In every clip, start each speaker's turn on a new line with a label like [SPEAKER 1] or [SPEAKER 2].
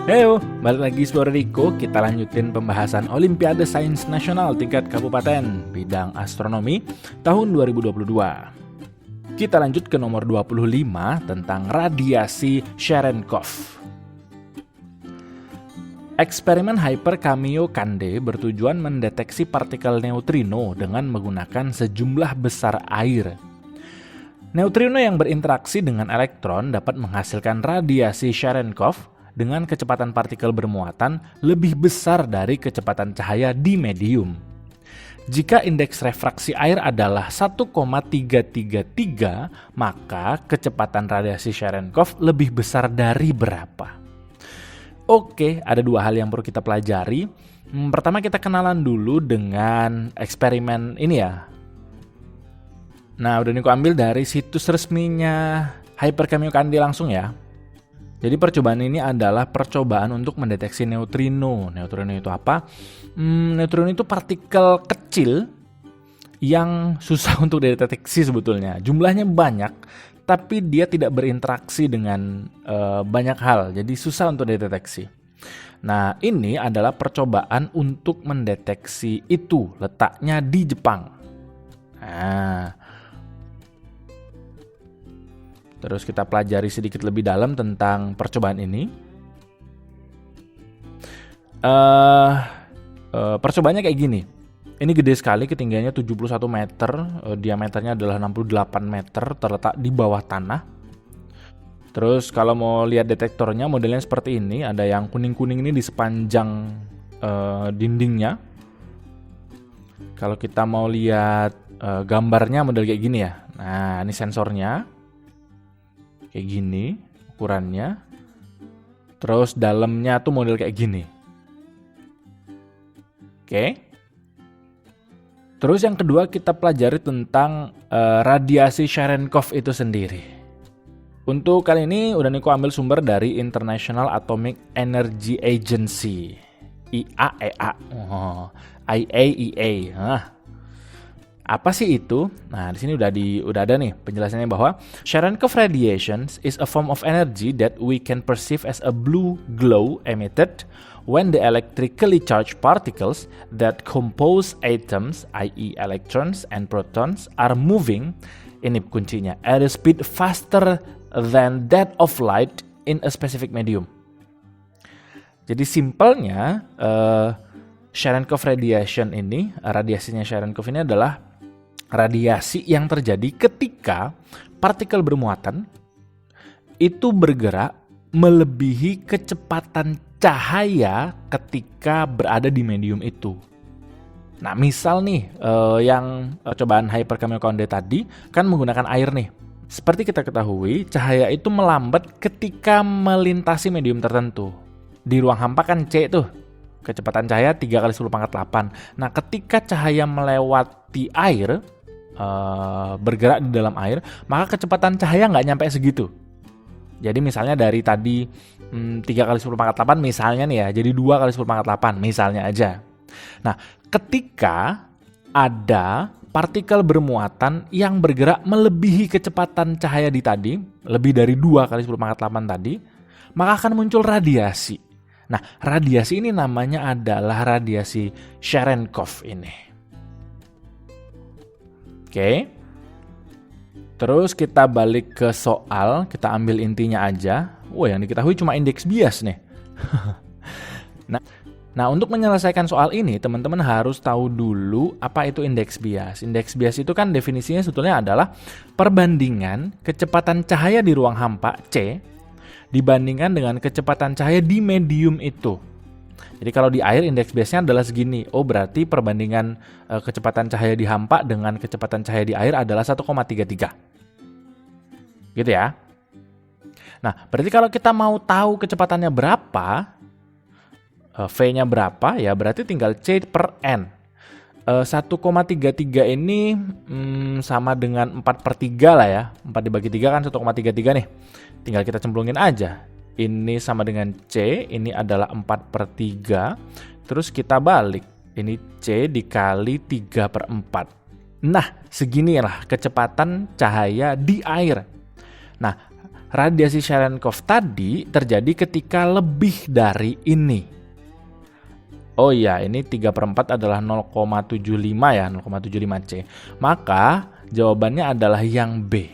[SPEAKER 1] Heyo, balik lagi Explore Riko. Kita lanjutin pembahasan Olimpiade Sains Nasional tingkat kabupaten bidang astronomi tahun 2022. Kita lanjut ke nomor 25 tentang radiasi Cherenkov. Eksperimen Hyper Kamiokande bertujuan mendeteksi partikel neutrino dengan menggunakan sejumlah besar air. Neutrino yang berinteraksi dengan elektron dapat menghasilkan radiasi Cherenkov dengan kecepatan partikel bermuatan lebih besar dari kecepatan cahaya di medium. Jika indeks refraksi air adalah 1,333, maka kecepatan radiasi Cherenkov lebih besar dari berapa? Oke, ada dua hal yang perlu kita pelajari. Pertama, kita kenalan dulu dengan eksperimen ini ya. Nah, udah aku ambil dari situs resminya Hyper Kamiokande langsung ya. Jadi percobaan ini adalah percobaan untuk mendeteksi neutrino. Neutrino itu apa? Neutrino itu partikel kecil yang susah untuk dideteksi sebetulnya. Jumlahnya banyak, tapi dia tidak berinteraksi dengan banyak hal. Jadi susah untuk dideteksi. Nah, ini adalah percobaan untuk mendeteksi itu. Letaknya di Jepang. Terus kita pelajari sedikit lebih dalam tentang percobaan ini. Percobaannya kayak gini. Ini gede sekali, ketinggiannya 71 meter, diameternya adalah 68 meter, terletak di bawah tanah. Terus kalau mau lihat detektornya, modelnya seperti ini. Ada yang kuning-kuning ini di sepanjang dindingnya. Kalau kita mau lihat gambarnya model kayak gini ya. Nah, ini sensornya. Kayak gini ukurannya. Terus dalamnya tuh model kayak gini. Oke. Terus yang kedua kita pelajari tentang radiasi Cherenkov itu sendiri. Untuk kali ini udah Niko ambil sumber dari International Atomic Energy Agency, IAEA. IAEA. Apa sih itu? Nah, di sini udah ada nih penjelasannya bahwa Cherenkov radiation is a form of energy that we can perceive as a blue glow emitted when the electrically charged particles that compose atoms, i.e. electrons and protons, are moving, ini kuncinya, at a speed faster than that of light in a specific medium. Jadi simpelnya, Cherenkov radiation ini, radiasinya Cherenkov ini adalah radiasi yang terjadi ketika partikel bermuatan itu bergerak melebihi kecepatan cahaya ketika berada di medium itu. Nah, misal nih yang cobaan Hyper Kamiokande tadi kan menggunakan air nih. Seperti kita ketahui, cahaya itu melambat ketika melintasi medium tertentu. Di ruang hampa kan C tuh, kecepatan cahaya 3 kali 10 pangkat 8. Nah, ketika cahaya melewati air, bergerak di dalam air, maka kecepatan cahaya nggak nyampe segitu. Jadi misalnya dari tadi 3 kali 10 pangkat 8 misalnya nih ya, jadi 2 kali 10 pangkat 8 misalnya aja. Nah, ketika ada partikel bermuatan yang bergerak melebihi kecepatan cahaya di tadi, lebih dari 2 kali 10 pangkat 8 tadi, maka akan muncul radiasi. Nah, radiasi ini namanya adalah radiasi Cherenkov ini. Oke. Terus kita balik ke soal, kita ambil intinya aja. Yang diketahui cuma indeks bias nih. Nah, untuk menyelesaikan soal ini, teman-teman harus tahu dulu apa itu indeks bias. Indeks bias itu kan definisinya sebetulnya adalah perbandingan kecepatan cahaya di ruang hampa C dibandingkan dengan kecepatan cahaya di medium itu. Jadi kalau di air indeks biasnya adalah segini. Berarti perbandingan kecepatan cahaya di hampa dengan kecepatan cahaya di air adalah 1,33. Gitu ya. Nah, berarti kalau kita mau tahu kecepatannya berapa, V-nya berapa, ya berarti tinggal C per N. 1,33 ini sama dengan 4/3 lah ya. 4 dibagi 3 kan 1,33 nih. Tinggal kita cemplungin aja. Ini sama dengan C, ini adalah 4/3. Terus kita balik. Ini C dikali 3/4. Nah, seginilah kecepatan cahaya di air. Nah, radiasi Cherenkov tadi terjadi ketika lebih dari ini. Oh iya, ini 3/4 adalah 0,75 ya, 0,75 C. Maka jawabannya adalah yang B.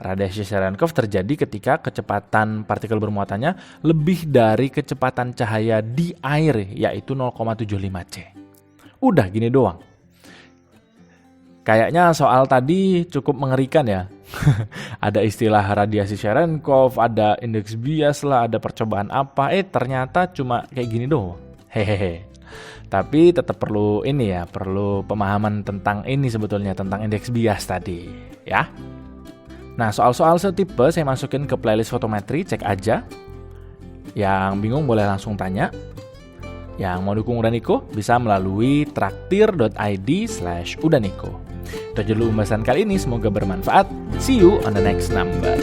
[SPEAKER 1] Radiasi Cherenkov terjadi ketika kecepatan partikel bermuatannya lebih dari kecepatan cahaya di air, yaitu 0,75 C. Udah gini doang. Kayaknya soal tadi cukup mengerikan ya. Ada istilah radiasi Cherenkov, ada indeks bias lah, ada percobaan apa. Ternyata cuma kayak gini doang. Hehehe. Tapi tetap perlu ini ya, perlu pemahaman tentang ini sebetulnya, tentang indeks bias tadi ya. Nah, soal-soal setipe saya masukin ke playlist fotometri, cek aja. Yang bingung boleh langsung tanya. Yang mau dukung Udaniko bisa melalui traktir.id/udaniko. Itu aja dulu pembahasan kali ini, semoga bermanfaat. See you on the next number.